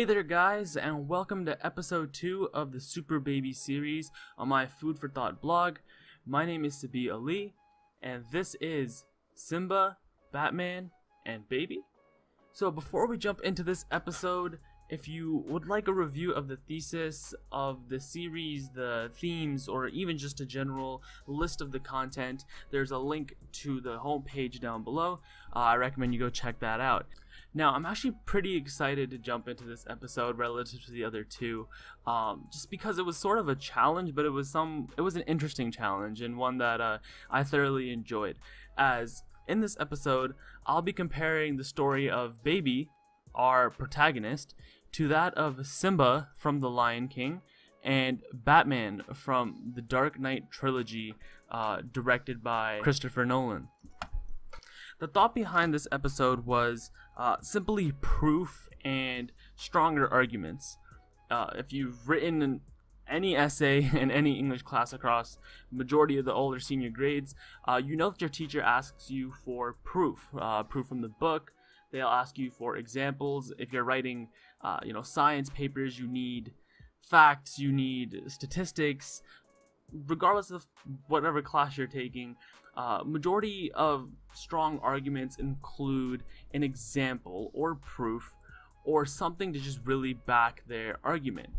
Hey there guys, and welcome to episode 2 of the SuperBaby series on my Food for Thought blog. My name is Sabi Ali, and this is Simba, Batman, and Baby. So before we jump into this episode, if you would like a review of the thesis of the series, the themes, or even just a general list of the content, there's a link to the homepage down below. I recommend you go check that out. Now, I'm actually pretty excited to jump into this episode relative to the other two, just because it was sort of a challenge, but it was an interesting challenge and one that I thoroughly enjoyed. As in this episode, I'll be comparing the story of Baby, our protagonist, to that of Simba from The Lion King and Batman from the Dark Knight trilogy, directed by Christopher Nolan. The thought behind this episode was simply proof and stronger arguments. If you've written any essay in any English class across majority of the older senior grades, you know that your teacher asks you for proof from the book. They'll ask you for examples. If you're writing science papers, you need facts, you need statistics. Regardless of whatever class you're taking, majority of strong arguments include an example or proof or something to just really back their argument.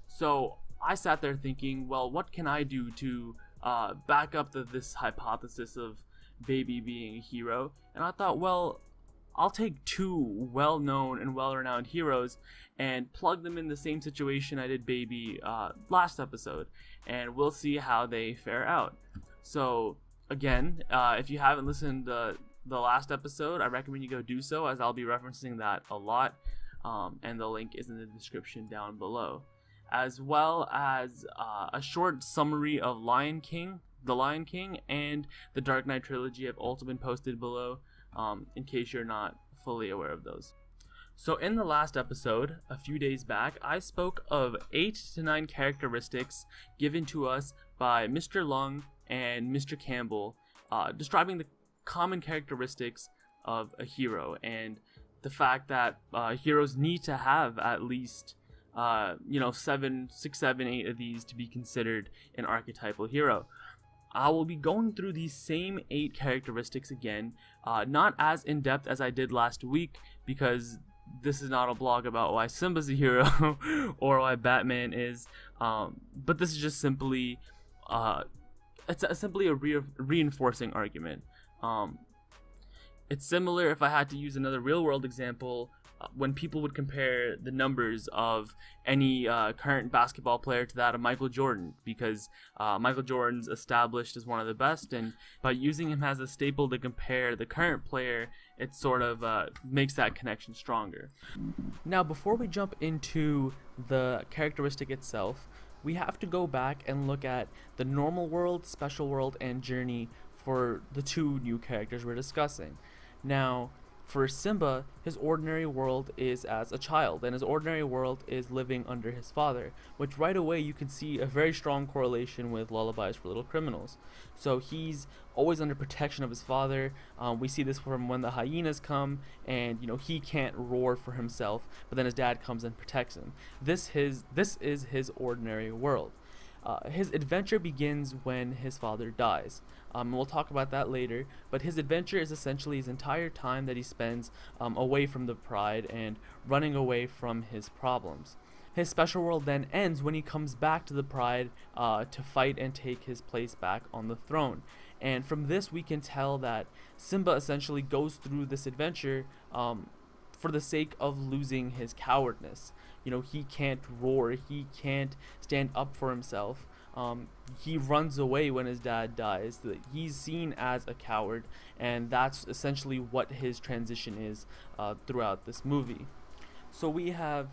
So I sat there thinking, well, what can I do to back up this hypothesis of Baby being a hero? And I thought, well, I'll take two well-known and well-renowned heroes and plug them in the same situation I did Baby last episode, and we'll see how they fare out. So again, if you haven't listened to the last episode, I recommend you go do so, as I'll be referencing that a lot, and the link is in the description down below, as well as a short summary of The Lion King and the Dark Knight trilogy have also been posted below, in case you're not fully aware of those. So in the last episode, a few days back, I spoke of 8 to 9 characteristics given to us by Mr. Lung and Mr. Campbell, describing the common characteristics of a hero and the fact that heroes need to have at least 7, 6, 7, 8 of these to be considered an archetypal hero. I will be going through these same 8 characteristics again, not as in-depth as I did last week, because this is not a blog about why Simba's a hero or why Batman is, but this is just simply simply a reinforcing argument. It's similar, if I had to use another real-world example, when people would compare the numbers of any current basketball player to that of Michael Jordan, because Michael Jordan's established as one of the best, and by using him as a staple to compare the current player, it sort of makes that connection stronger. Now, before we jump into the characteristic itself, we have to go back and look at the normal world, special world, and journey for the two new characters we're discussing. Now, for Simba, his ordinary world is as a child, and his ordinary world is living under his father, which right away you can see a very strong correlation with Lullabies for Little Criminals. So he's always under protection of his father. We see this from when the hyenas come, and he can't roar for himself, but then his dad comes and protects him. This is his ordinary world. His adventure begins when his father dies. We'll talk about that later, but his adventure is essentially his entire time that he spends away from the Pride and running away from his problems. His special world then ends when he comes back to the Pride to fight and take his place back on the throne. And from this we can tell that Simba essentially goes through this adventure for the sake of losing his cowardness. He can't roar, he can't stand up for himself. He runs away when his dad dies. He's seen as a coward, and that's essentially what his transition is throughout this movie. So we have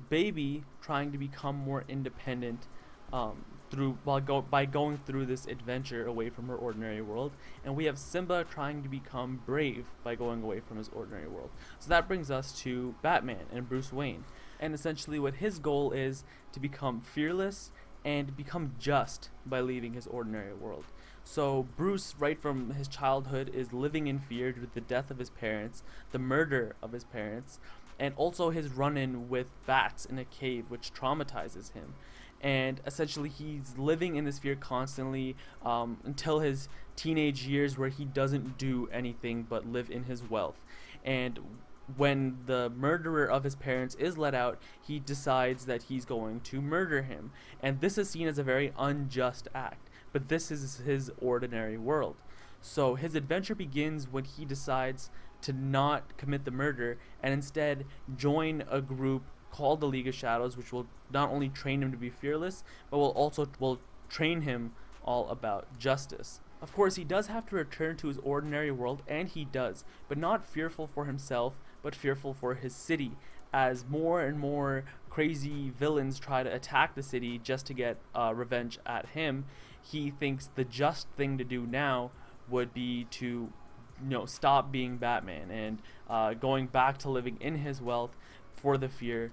Baby trying to become more independent by going through this adventure away from her ordinary world, and we have Simba trying to become brave by going away from his ordinary world. So that brings us to Batman and Bruce Wayne, and essentially what his goal is to become fearless and become just by leaving his ordinary world. So Bruce, right from his childhood, is living in fear with the death of his parents, the murder of his parents, and also his run-in with bats in a cave, which traumatizes him. And essentially, he's living in this fear constantly until his teenage years, where he doesn't do anything but live in his wealth. And when the murderer of his parents is let out, he decides that he's going to murder him. And this is seen as a very unjust act, but this is his ordinary world. So his adventure begins when he decides to not commit the murder and instead join a group called the League of Shadows, which will not only train him to be fearless, but will train him all about justice. Of course, he does have to return to his ordinary world, and he does, but not fearful for himself, but fearful for his city, as more and more crazy villains try to attack the city just to get revenge at him. He thinks the just thing to do now would be to stop being Batman and going back to living in his wealth for the fear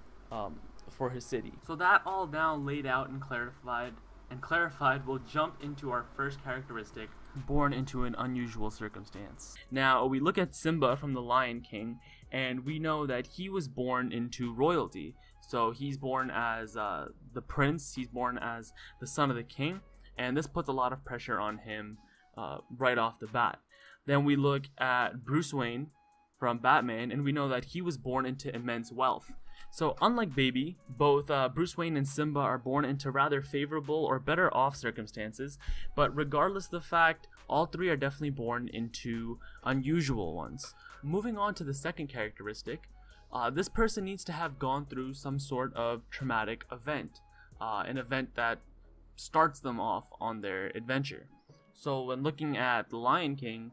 for his city. So that all now laid out and clarified, we'll jump into our first characteristic, born into an unusual circumstance. Now, we look at Simba from The Lion King, and we know that he was born into royalty. So he's born as the prince, he's born as the son of the king, and this puts a lot of pressure on him right off the bat. Then we look at Bruce Wayne from Batman, and we know that he was born into immense wealth. So unlike Baby, both Bruce Wayne and Simba are born into rather favorable or better off circumstances, but regardless of the fact, all three are definitely born into unusual ones. Moving on to the second characteristic, this person needs to have gone through some sort of traumatic event, an event that starts them off on their adventure. So when looking at The Lion King,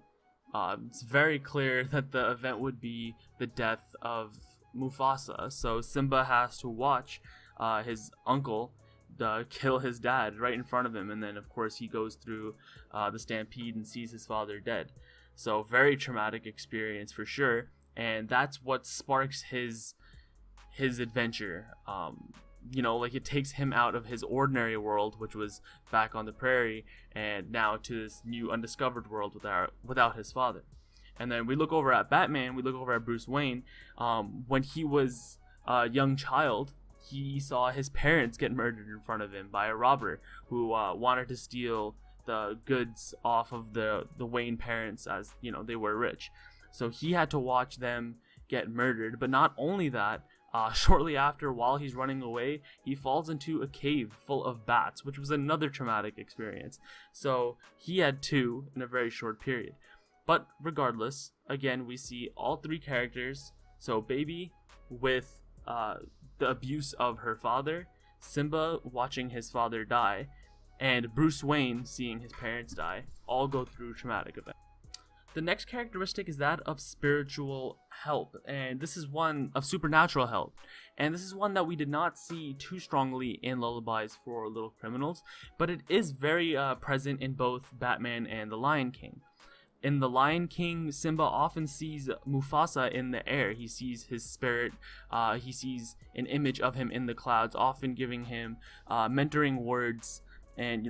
it's very clear that the event would be the death of Mufasa. So Simba has to watch his uncle kill his dad right in front of him, and then of course he goes through the stampede and sees his father dead. So very traumatic experience for sure, and that's what sparks his adventure. It takes him out of his ordinary world, which was back on the prairie, and now to this new undiscovered world without his father. And then we look over at Batman, we look over at Bruce Wayne. When he was a young child, he saw his parents get murdered in front of him by a robber who wanted to steal the goods off of the Wayne parents, as they were rich. So he had to watch them get murdered. But not only that, shortly after, while he's running away, he falls into a cave full of bats, which was another traumatic experience. So he had two in a very short period. But regardless, again, we see all three characters. So Baby with the abuse of her father, Simba watching his father die, and Bruce Wayne seeing his parents die, all go through traumatic events. The next characteristic is that of spiritual help, and this is one of supernatural help. And this is one that we did not see too strongly in Lullabies for Little Criminals, but it is very present in both Batman and The Lion King. In The Lion King, Simba often sees Mufasa in the air. He sees his spirit, he sees an image of him in the clouds, often giving him mentoring words and,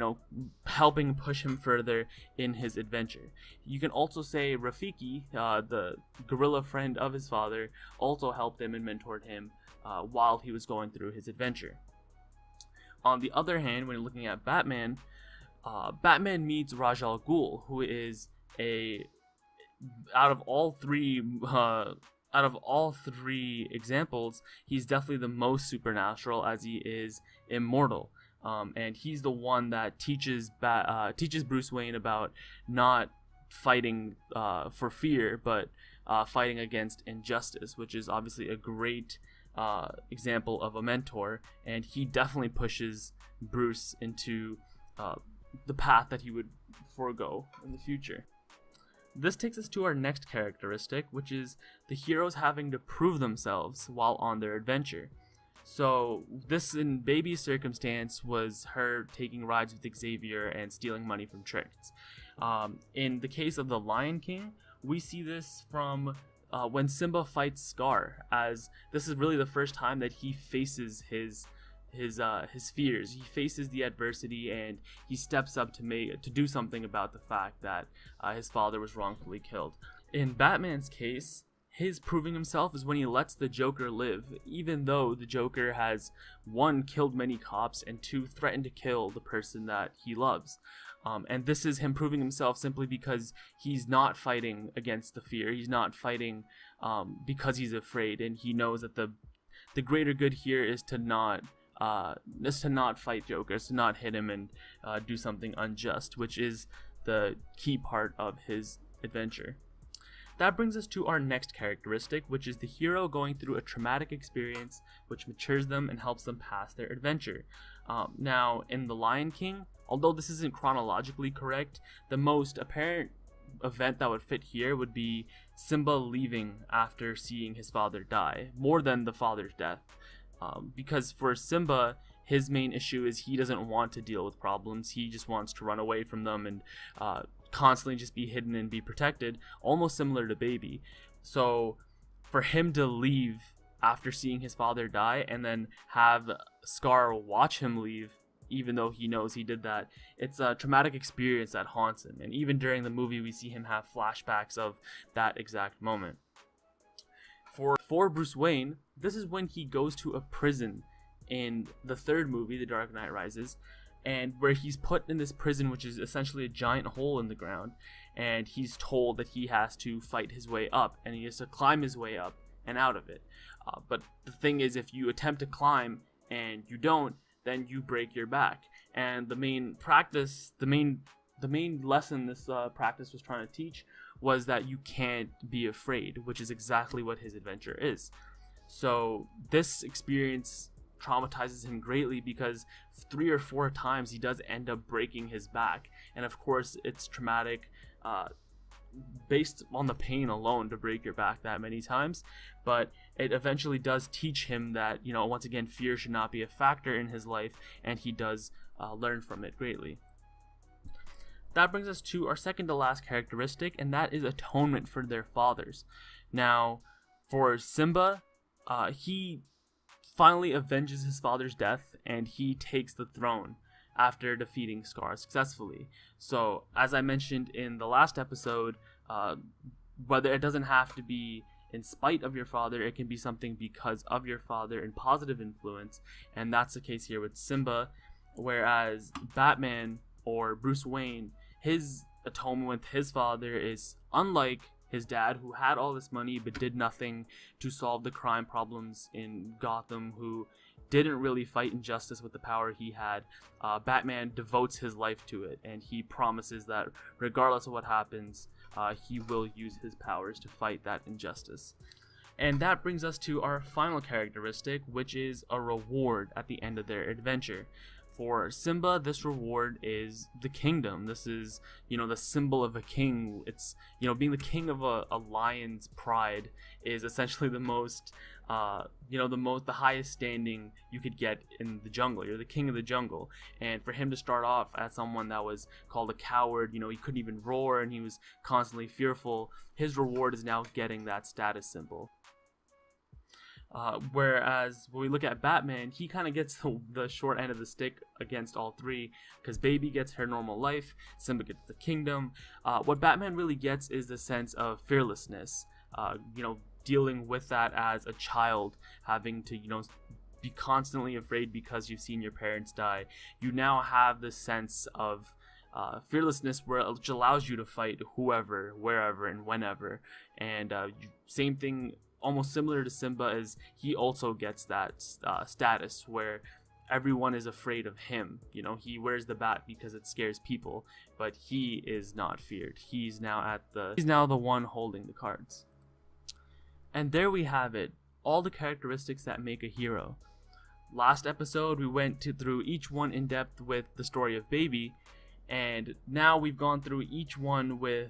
helping push him further in his adventure. You can also say Rafiki, the gorilla friend of his father, also helped him and mentored him while he was going through his adventure. On the other hand, when you're looking at Batman, Batman meets Ra's al Ghul, who is out of all three examples, he's definitely the most supernatural, as he is immortal. And he's the one that teaches Bruce Wayne about not fighting for fear, but fighting against injustice, which is obviously a great example of a mentor. And he definitely pushes Bruce into the path that he would forego in the future. This takes us to our next characteristic, which is the heroes having to prove themselves while on their adventure. So this, in Baby's circumstance, was her taking rides with Xavier and stealing money from Tricks. In the case of The Lion King, we see this from when Simba fights Scar, as this is really the first time that he faces his fears. He faces the adversity, and he steps up to do something about the fact that his father was wrongfully killed. In Batman's case, his proving himself is when he lets the Joker live, even though the Joker has, one, killed many cops, and two, threatened to kill the person that he loves. And this is him proving himself simply because he's not fighting against the fear. He's not fighting because he's afraid, and he knows that the greater good here is to not fight Joker, is to not hit him and do something unjust, which is the key part of his adventure. That brings us to our next characteristic, which is the hero going through a traumatic experience which matures them and helps them pass their adventure. Now, in The Lion King, although this isn't chronologically correct, the most apparent event that would fit here would be Simba leaving after seeing his father die, more than the father's death. Because for Simba, his main issue is he doesn't want to deal with problems. He just wants to run away from them and constantly just be hidden and be protected, almost similar to Baby. So for him to leave after seeing his father die and then have Scar watch him leave, even though he knows he did that, it's a traumatic experience that haunts him. And even during the movie, we see him have flashbacks of that exact moment. For Bruce Wayne, this is when he goes to a prison in the third movie, The Dark Knight Rises, and where he's put in this prison, which is essentially a giant hole in the ground, and he's told that he has to fight his way up, and he has to climb his way up and out of it. But the thing is, if you attempt to climb and you don't, then you break your back. And the main lesson this practice was trying to teach was that you can't be afraid, which is exactly what his adventure is. So this experience traumatizes him greatly because 3 or 4 times he does end up breaking his back, and of course it's traumatic based on the pain alone to break your back that many times, but it eventually does teach him that, once again, fear should not be a factor in his life, and he does learn from it greatly. That brings us to our second to last characteristic, and that is atonement for their fathers. Now, for Simba, he finally avenges his father's death, and he takes the throne after defeating Scar successfully. So, as I mentioned in the last episode, whether it doesn't have to be in spite of your father, it can be something because of your father and positive influence, and that's the case here with Simba, whereas Batman or Bruce Wayne, his atonement with his father is unlike his dad, who had all this money but did nothing to solve the crime problems in Gotham, who didn't really fight injustice with the power he had. Batman devotes his life to it, and he promises that regardless of what happens, he will use his powers to fight that injustice. And that brings us to our final characteristic, which is a reward at the end of their adventure. For Simba, this reward is the kingdom. This is, the symbol of a king. It's, being the king of a lion's pride is essentially the most, the highest standing you could get in the jungle. You're the king of the jungle. And for him to start off as someone that was called a coward, he couldn't even roar and he was constantly fearful, his reward is now getting that status symbol. Whereas when we look at Batman, he kind of gets the short end of the stick against all three, because Baby gets her normal life, Simba gets the kingdom. What Batman really gets is the sense of fearlessness, dealing with that as a child, having to, be constantly afraid because you've seen your parents die. You now have this sense of fearlessness which allows you to fight whoever, wherever, and whenever. And same thing, almost similar to Simba, is he also gets that status where everyone is afraid of him. He wears the bat because it scares people, but he is not feared. He's now the one holding the cards. And there we have it, all the characteristics that make a hero. Last episode we went through each one in depth with the story of Baby, and now we've gone through each one with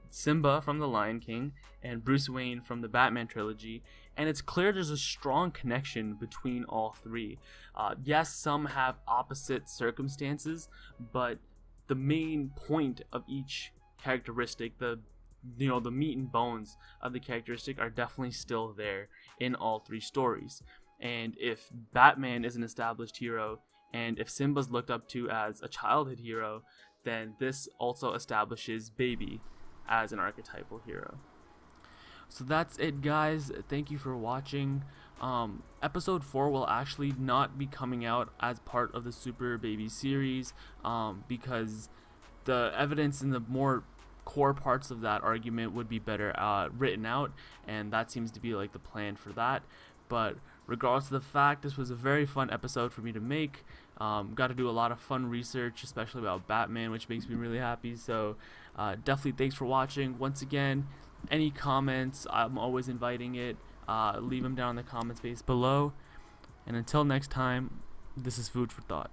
Simba from The Lion King and Bruce Wayne from the Batman trilogy, and it's clear there's a strong connection between all three. Yes, some have opposite circumstances, but the main point of each characteristic, the meat and bones of the characteristic, are definitely still there in all three stories. And if Batman is an established hero, and if Simba's looked up to as a childhood hero, then this also establishes Baby as an archetypal hero. So that's it, guys. Thank you for watching. Episode 4 will actually not be coming out as part of the Super Baby series, because the evidence in the more core parts of that argument would be better written out, and that seems to be like the plan for that. But regardless of the fact, this was a very fun episode for me to make. Got to do a lot of fun research, especially about Batman, which makes me really happy. So definitely thanks for watching. Once again, any comments, I'm always inviting it. Leave them down in the comment space below. And until next time, this is Food for Thought.